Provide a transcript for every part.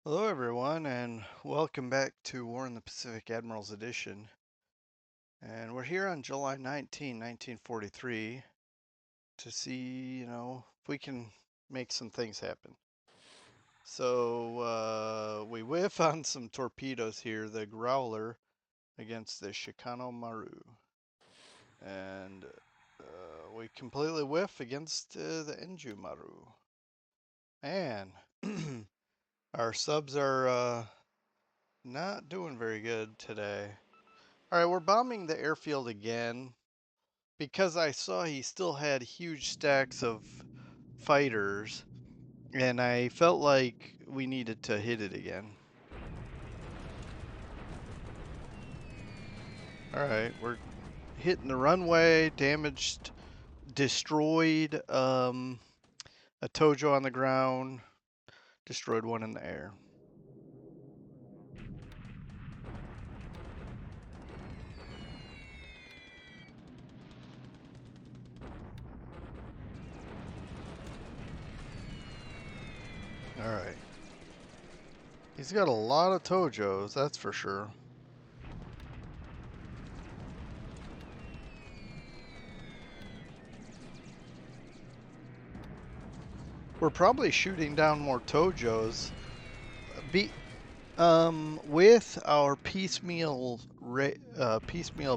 Hello, everyone, and welcome back to War in the Pacific Admirals Edition. And we're here on July 19, 1943 to see, if we can make some things happen. So, we whiff on some torpedoes here, the Growler against the Shikano Maru. And we completely whiff against the Enju Maru. Man, our subs are not doing very good today. All right, we're bombing the airfield again because I saw he still had huge stacks of fighters, and I felt like we needed to hit it again. All right, we're hitting the runway, damaged, destroyed a Tojo on the ground, destroyed one in the air. All right. He's got a lot of Tojos, that's for sure. We're probably shooting down more Tojos. With our piecemeal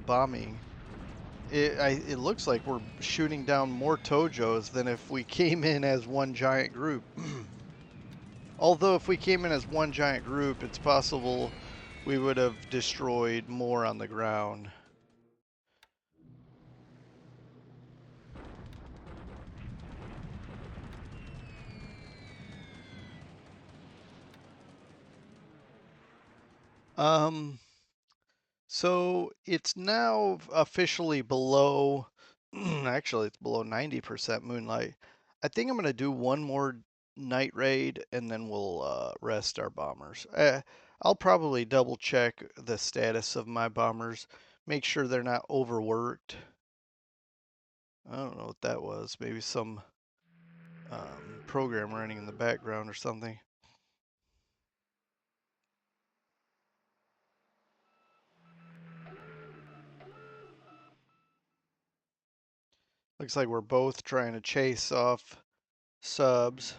bombing, it looks like we're shooting down more Tojos than if we came in as one giant group. Although if we came in as one giant group, it's possible we would have destroyed more on the ground. Um, so it's now officially below, actually it's below 90% moonlight. I think I'm going to do one more night raid and then we'll rest our bombers. I'll probably double check the status of my bombers, make sure they're not overworked. I don't know what that was. Maybe some program running in the background or something. Looks like we're both trying to chase off subs.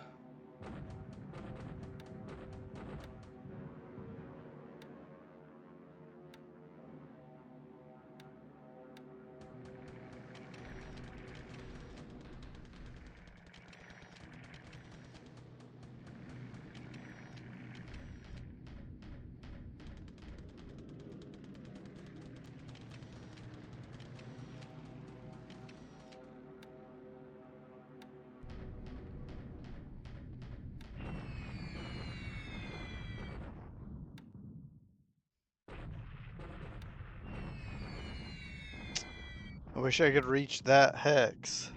I wish I could reach that hex.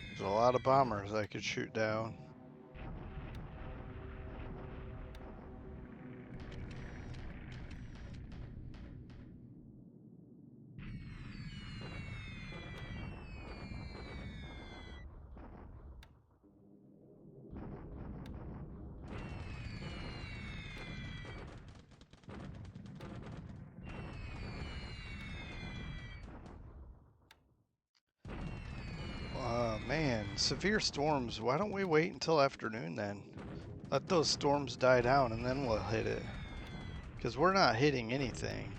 There's a lot of bombers I could shoot down. Man, severe storms. Why don't we wait until afternoon then? Let those storms die down and then we'll hit it. Because we're not hitting anything.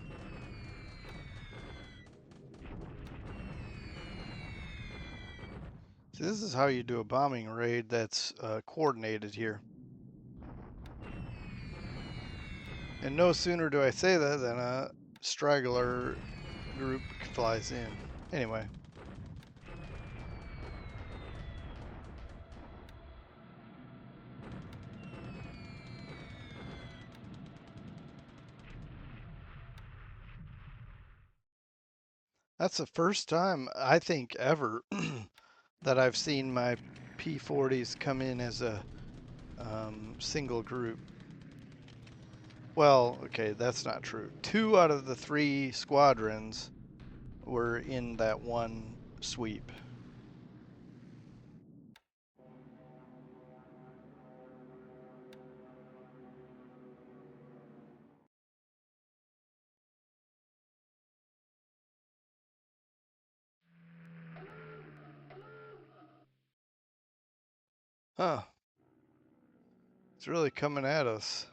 See, this is how you do a bombing raid that's coordinated here. And no sooner do I say that than a straggler group flies in. Anyway. That's the first time, I think, ever that I've seen my P-40s come in as a single group. Well, okay, that's not true. 2 out of the 3 squadrons were in that one sweep. Huh. It's really coming at us.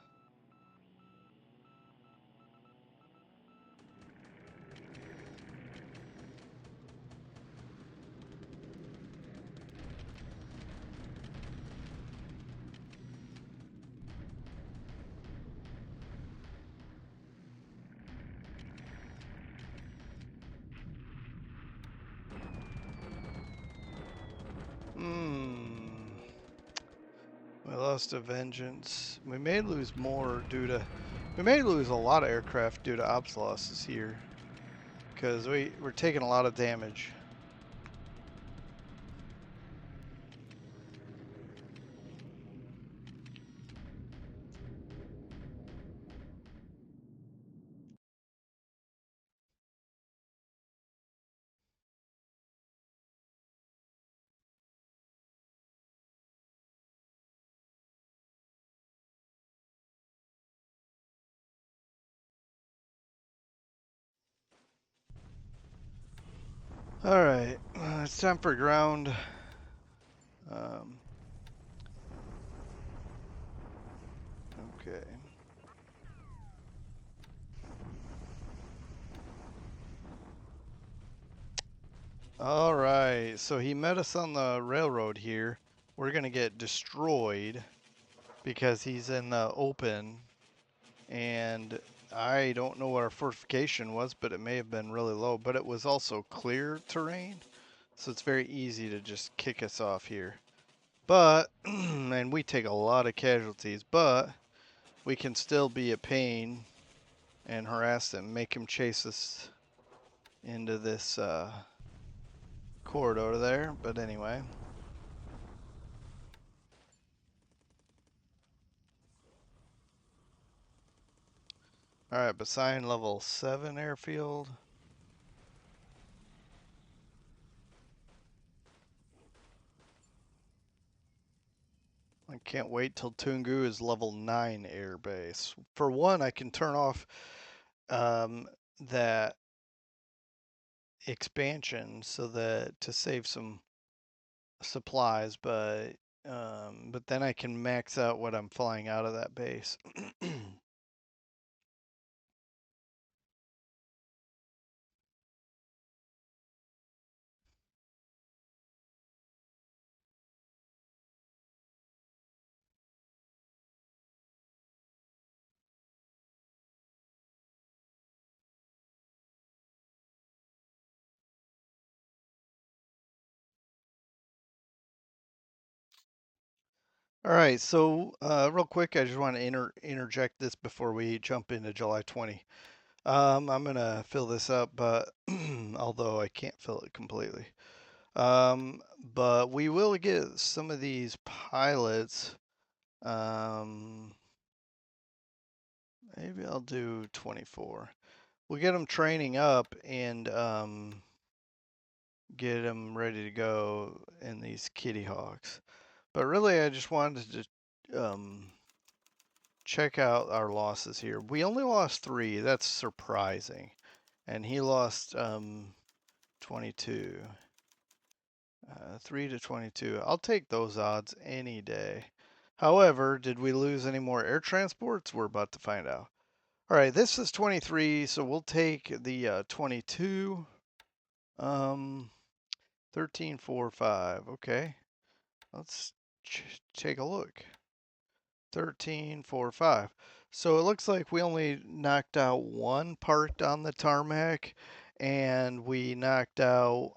Hmm. We lost a vengeance. We may lose more due to. We may lose a lot of aircraft due to ops losses here. Because we're taking a lot of damage. Alright, it's time for ground. Um, okay. Alright, so he met us on the railroad here. We're gonna get destroyed because he's in the open. And I don't know what our fortification was, but it may have been really low. But it was also clear terrain. So it's very easy to just kick us off here. But, and we take a lot of casualties, but we can still be a pain and harass them, make him chase us into this corridor there. But anyway. Alright, Bassian level 7 airfield. I can't wait till Tungu is level 9 air base. For one, I can turn off that expansion so that to save some supplies, but then I can max out what I'm flying out of that base. All right, so real quick, I just want to interject this before we jump into July 20. I'm gonna fill this up, but although I can't fill it completely. But we will get some of these pilots. Um, Maybe I'll do 24. We'll get them training up and get them ready to go in these Kitty Hawks. But really, I just wanted to check out our losses here. We only lost 3. That's surprising. And he lost 22. 3 to 22. I'll take those odds any day. However, did we lose any more air transports? We're about to find out. All right, this is 23, so we'll take the 22. 13, 4, 5. Okay, let's take a look. 13, 4, 5. So it looks like we only knocked out 1 part on the tarmac, and we knocked out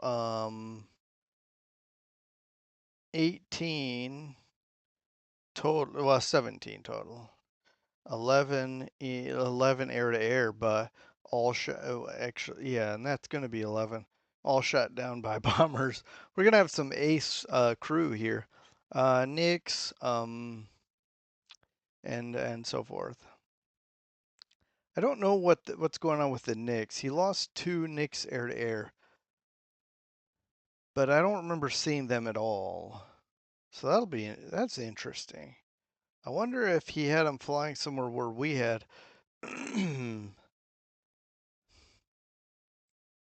18 total, well 17 total. 11 air to air, but all shot. Oh, actually, yeah, and that's going to be 11. All shot down by bombers. We're gonna have some ace crew here, Nix, and so forth. I don't know what's going on with the Nix. He lost 2 Nix air to air. but I don't remember seeing them at all. So that's interesting. I wonder if he had them flying somewhere where we had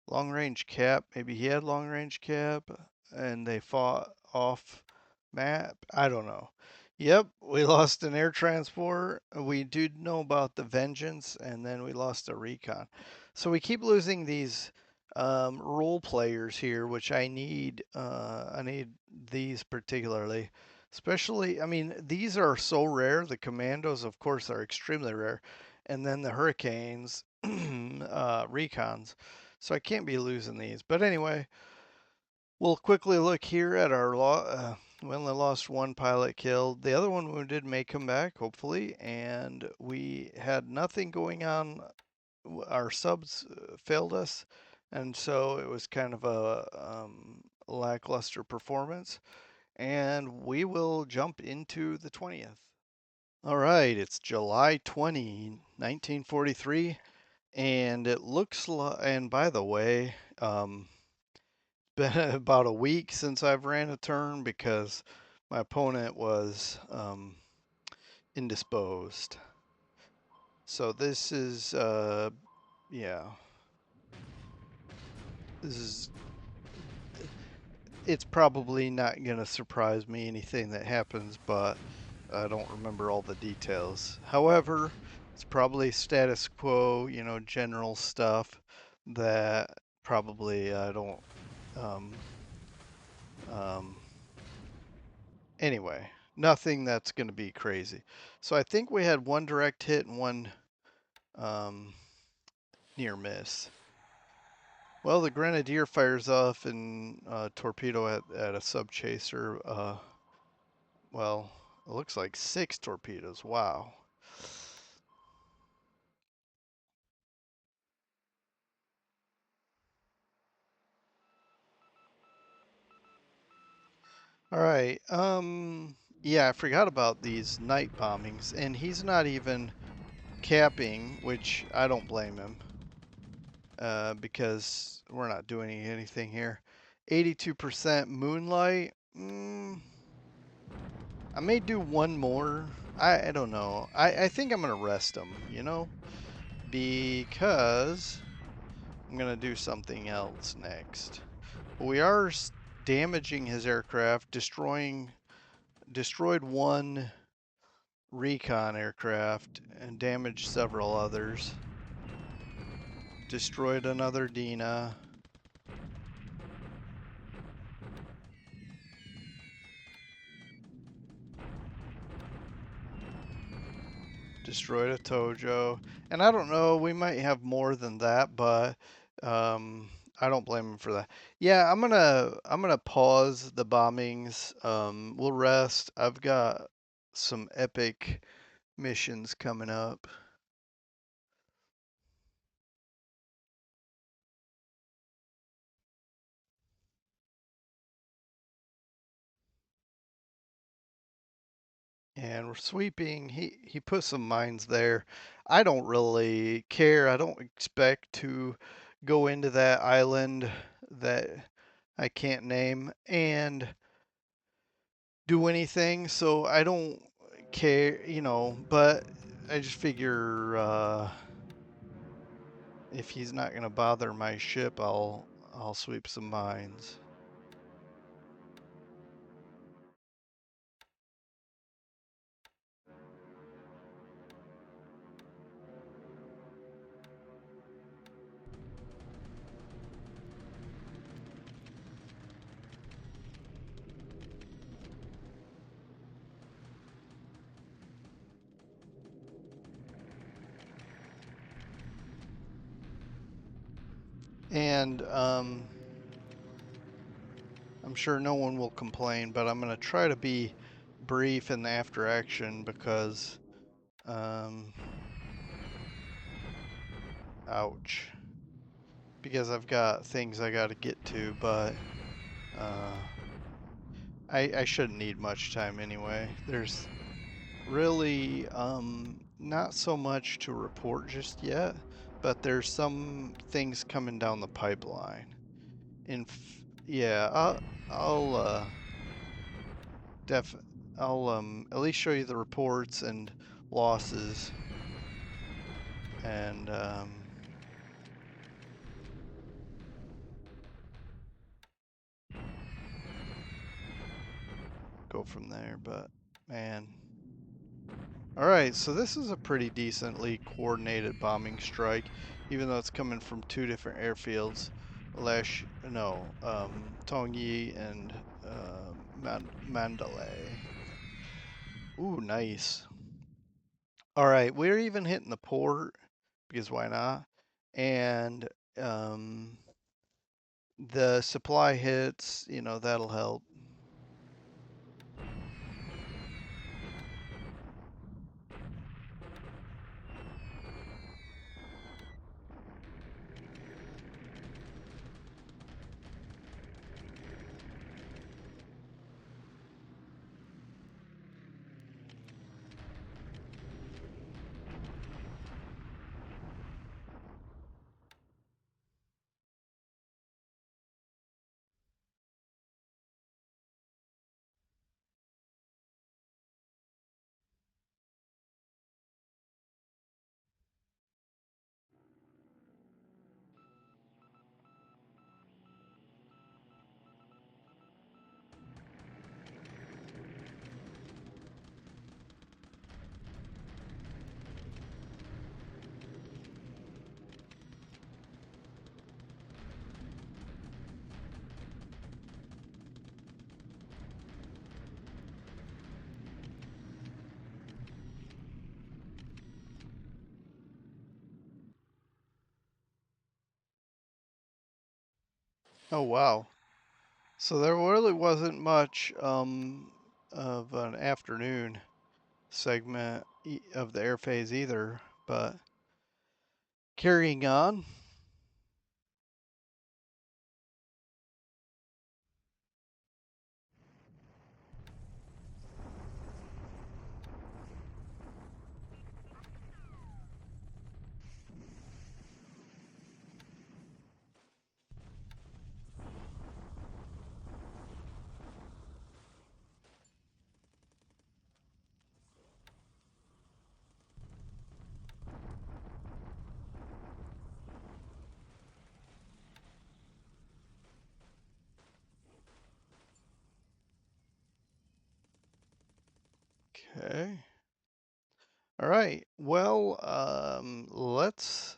long range cap. Maybe he had long range cap and they fought off map. I don't know. Yep, we lost an air transport. We do know about the Vengeance, and then we lost a recon. So we keep losing these role players here, which I need. I need these particularly, especially. I mean, these are so rare. The commandos, of course, are extremely rare, and then the hurricanes, recons. So I can't be losing these. But anyway, we'll quickly look here at our we only lost one pilot killed. The other one wounded may come back, hopefully. And we had nothing going on. Our subs failed us. And so it was kind of a lackluster performance. And we will jump into the 20th. All right, it's July 20, 1943. And it looks like, and by the way, been about a week since I've ran a turn because my opponent was indisposed. So this is, yeah, this is, it's probably not going to surprise me anything that happens, but I don't remember all the details. However, it's probably status quo, general stuff that probably I don't, um, um, anyway, nothing that's going to be crazy. So I think we had one direct hit and one um, near miss. Well, the Grenadier fires off and torpedo at a sub chaser. Well, it looks like 6 torpedoes. Wow. All right. Yeah, I forgot about these night bombings, and he's not even capping, which I don't blame him. Because we're not doing anything here. 82% moonlight. I may do one more. I don't know. I think I'm going to rest him, because I'm going to do something else next. But we are damaging his aircraft, destroyed one recon aircraft and damaged several others. Destroyed another Dina. Destroyed a Tojo. And I don't know, we might have more than that, but I don't blame him for that. Yeah, I'm gonna pause the bombings. We'll rest. I've got some epic missions coming up. And we're sweeping. He put some mines there. I don't really care. I don't expect to go into that island that I can't name and do anything, so I don't care, but I just figure if he's not gonna bother my ship, I'll sweep some mines. And I'm sure no one will complain, but I'm gonna try to be brief in the after action because ouch. Because I've got things I gotta get to, but uh I shouldn't need much time anyway. There's really not so much to report just yet, but there's some things coming down the pipeline. In yeah, I'll def I'll at least show you the reports and losses and go from there. But man, all right, so this is a pretty decently coordinated bombing strike, even though it's coming from two different airfields, Tongyi and Mandalay. Ooh, nice. All right, we're even hitting the port because why not? And um, the supply hits, that'll help. Oh wow. So there really wasn't much of an afternoon segment of the air phase either, but carrying on. Okay. All right. Well, let's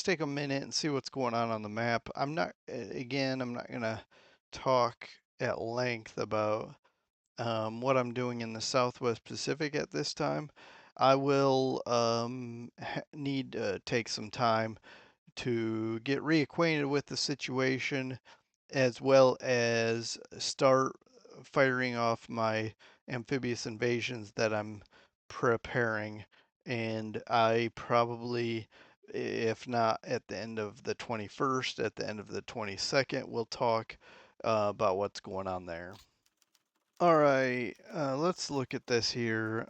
take a minute and see what's going on the map. I'm not gonna talk at length about what I'm doing in the Southwest Pacific at this time. I will need to take some time to get reacquainted with the situation as well as start firing off my amphibious invasions that I'm preparing. And I probably, if not at the end of the 21st, at the end of the 22nd, we'll talk about what's going on there. All right, let's look at this here,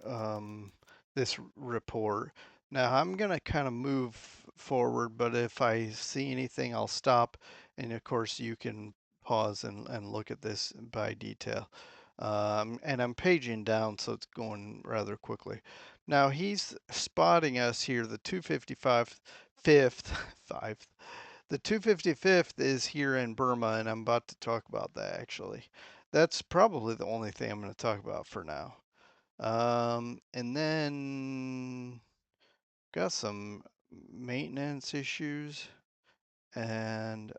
this report. Now I'm gonna kind of move forward, but if I see anything, I'll stop. And of course, you can pause and look at this by detail. And I'm paging down, so it's going rather quickly. Now he's spotting us here, the 255 fifth, five. The 255th is here in Burma, and I'm about to talk about that actually. That's probably the only thing I'm going to talk about for now. And then got some maintenance issues, and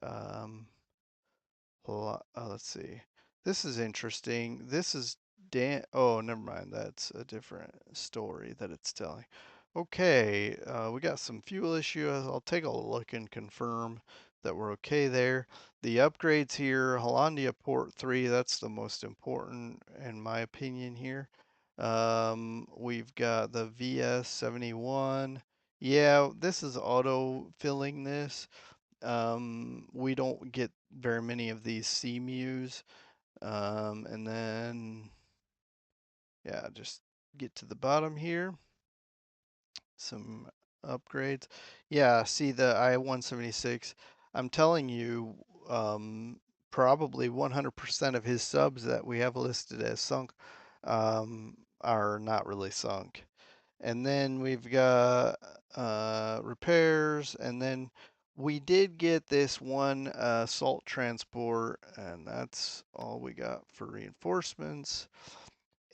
let's see. This is interesting. This is Dan. Oh, never mind. That's a different story that it's telling. Okay, we got some fuel issues. I'll take a look and confirm that we're okay there. The upgrades here, Hollandia Port 3, that's the most important in my opinion here. We've got the VS71. Yeah, this is auto filling this. We don't get very many of these CMUs. And then, yeah, just get to the bottom here. Some upgrades. Yeah, see the I-176. I'm telling you, probably 100% of his subs that we have listed as sunk are not really sunk. And then we've got repairs, and then we did get this one salt transport, and that's all we got for reinforcements.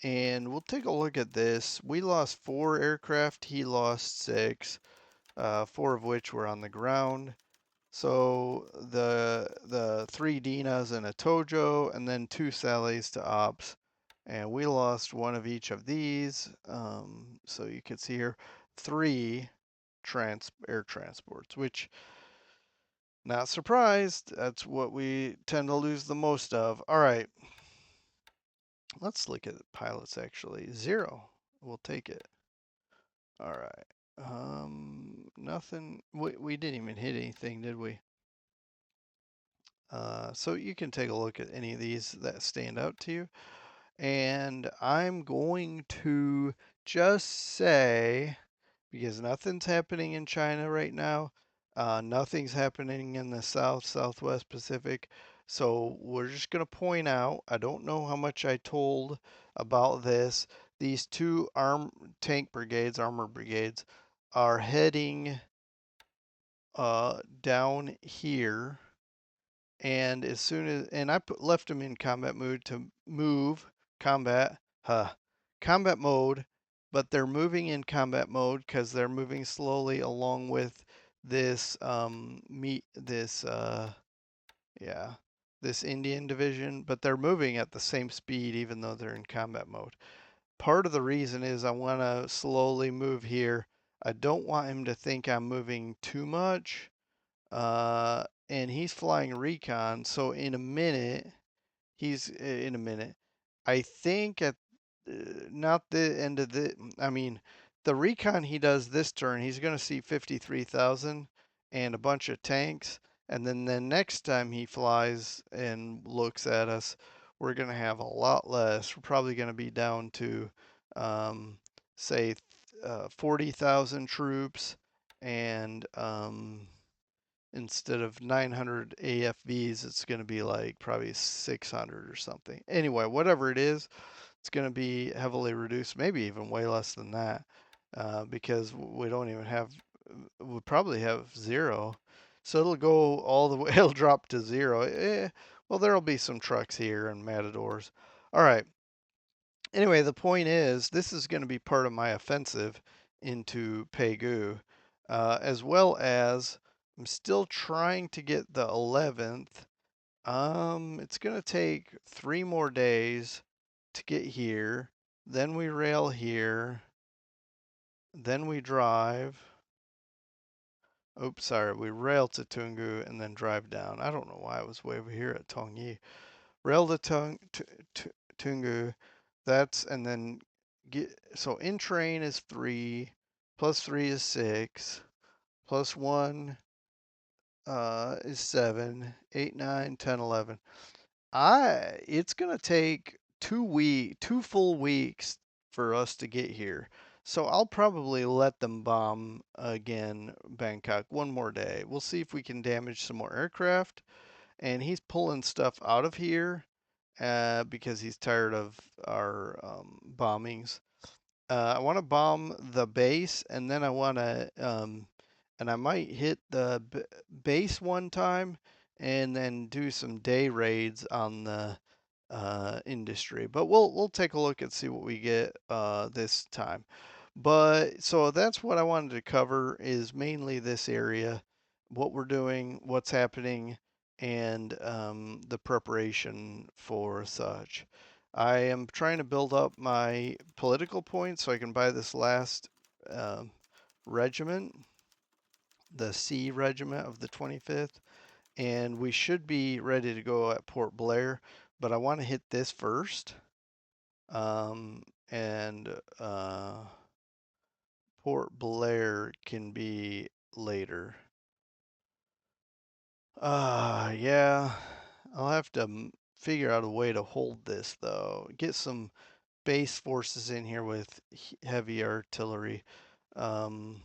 And we'll take a look at this. We lost 4 aircraft, he lost 6, 4 of which were on the ground. So the 3 Dinas and a Tojo, and then 2 Sallies to ops. And we lost 1 of each of these. So you can see here 3 air transports, which, not surprised, that's what we tend to lose the most of. All right, let's look at pilots actually. 0, we'll take it. All right. Nothing. We didn't even hit anything, did we? So you can take a look at any of these that stand out to you. And I'm going to just say, because nothing's happening in China right now, nothing's happening in the Southwest Pacific. So we're just going to point out, I don't know how much I told about this. These 2 tank brigades, armor brigades, are heading down here, and as soon as I left them in combat mode to move combat combat mode, but they're moving in combat mode because they're moving slowly along with this yeah, this Indian division, but they're moving at the same speed even though they're in combat mode. Part of the reason is I want to slowly move here. I don't want him to think I'm moving too much. And he's flying recon, so in a minute, I think at not the end of I mean, the recon he does this turn, he's going to see 53,000 and a bunch of tanks. And then the next time he flies and looks at us, we're going to have a lot less. We're probably going to be down to, say, 40,000 troops, and instead of 900 AFVs, it's going to be like probably 600 or something. Anyway, whatever it is, it's going to be heavily reduced, maybe even way less than that, because we don't even have, we probably have 0. So it'll go all the way, it'll drop to 0. Well, there'll be some trucks here and matadors. All right. Anyway, the point is, this is going to be part of my offensive into Pegu, as well as I'm still trying to get the 11th. It's going to take 3 more days to get here. Then we rail here. Then we drive. Oops, sorry. We rail to Tungu and then drive down. I don't know why I was way over here at Tongyi. Rail to Tungu. That's, and then so in train is 3, plus 3 is 6, plus 1 is 7, 8, 9, 10, 11. It's gonna take 2 full weeks for us to get here. So I'll probably let them bomb again Bangkok one more day. We'll see if we can damage some more aircraft. And he's pulling stuff out of here because he's tired of our bombings. I want to bomb the base, and then I want to, and I might hit the base one time, and then do some day raids on the industry. But we'll take a look and see what we get this time. But so that's what I wanted to cover, is mainly this area, what we're doing, what's happening, and the preparation for such. I am trying to build up my political points so I can buy this last regiment, the C regiment of the 25th, and we should be ready to go at Port Blair, but I want to hit this first. And Port Blair can be later. Yeah, I'll have to figure out a way to hold this though. Get some base forces in here with heavy artillery. Um,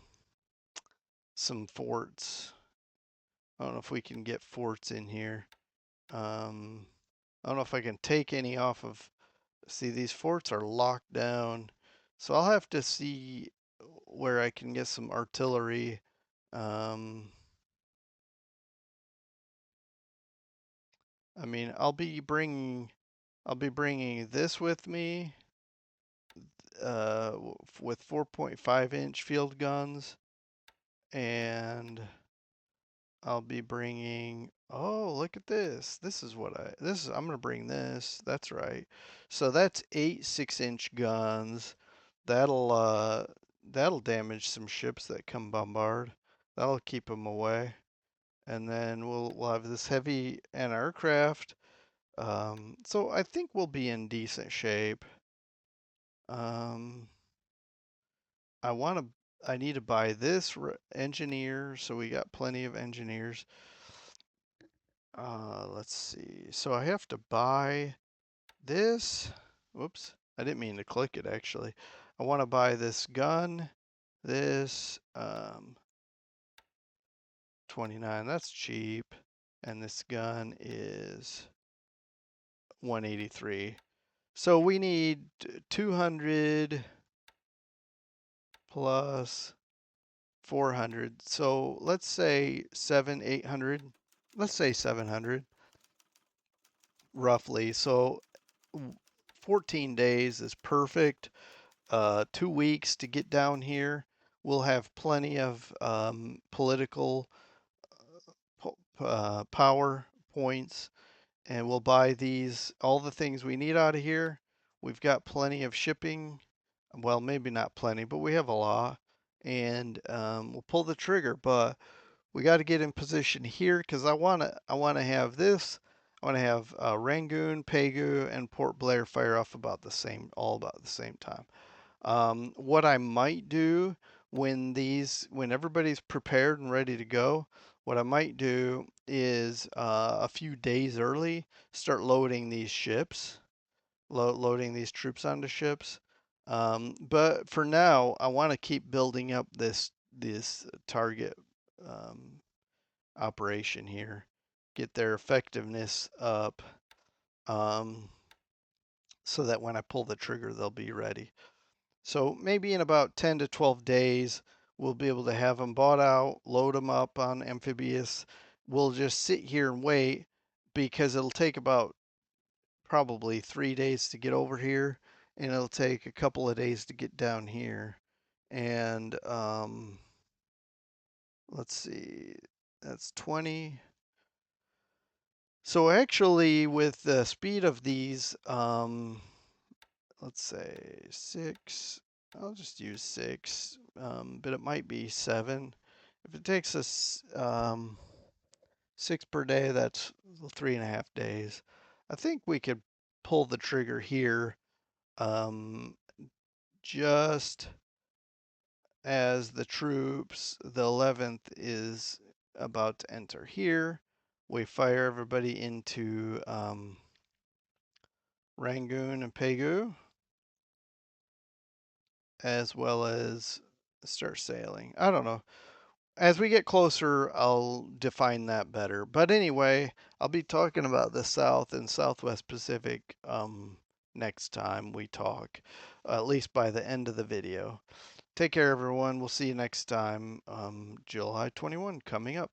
some forts. I don't know if we can get forts in here. I don't know if I can take any off of. See, these forts are locked down, so I'll have to see where I can get some artillery. Um, I mean, I'll be bringing this with me, with 4.5-inch field guns, and I'll be bringing. Oh, look at this! I'm gonna bring this. That's right. So that's 8 6-inch guns. That'll damage some ships that come bombard. That'll keep them away. And then we'll have this heavy anti-aircraft. So I think we'll be in decent shape. Um, I want to. I need to buy this engineer, so we got plenty of engineers. Let's see. So I have to buy this. Whoops, I didn't mean to click it actually. I want to buy this gun. This 29. That's cheap, and this gun is 183. So we need 200 plus 400. So let's say 800. Let's say 700 roughly. So 14 days is perfect. 2 weeks to get down here. We'll have plenty of political power points, and we'll buy all the things we need out of here. We've got plenty of shipping. Well, maybe not plenty, but we have a lot. And we'll pull the trigger, but we got to get in position here because I wanna have this. I want to have Rangoon, Pegu, and Port Blair fire off all about the same time. What I might do when everybody's prepared and ready to go, what I might do is a few days early start loading these ships, loading these troops onto ships. But for now, I want to keep building up this target um, operation here, get their effectiveness up, um, so that when I pull the trigger, they'll be ready. So maybe in about 10 to 12 days, we'll be able to have them bought out, load them up on amphibious. We'll just sit here and wait because it'll take about probably 3 days to get over here, and it'll take a couple of days to get down here. And let's see, that's 20. So actually, with the speed of these, let's say 6. I'll just use 6, but it might be 7. If it takes us 6 per day, that's 3.5 days. I think we could pull the trigger here um, just as the 11th is about to enter here. We fire everybody into Rangoon and Pegu, as well as start sailing. I don't know. As we get closer, I'll define that better. But anyway, I'll be talking about the South and Southwest Pacific next time we talk, at least by the end of the video. Take care, everyone. We'll see you next time. July 21 coming up.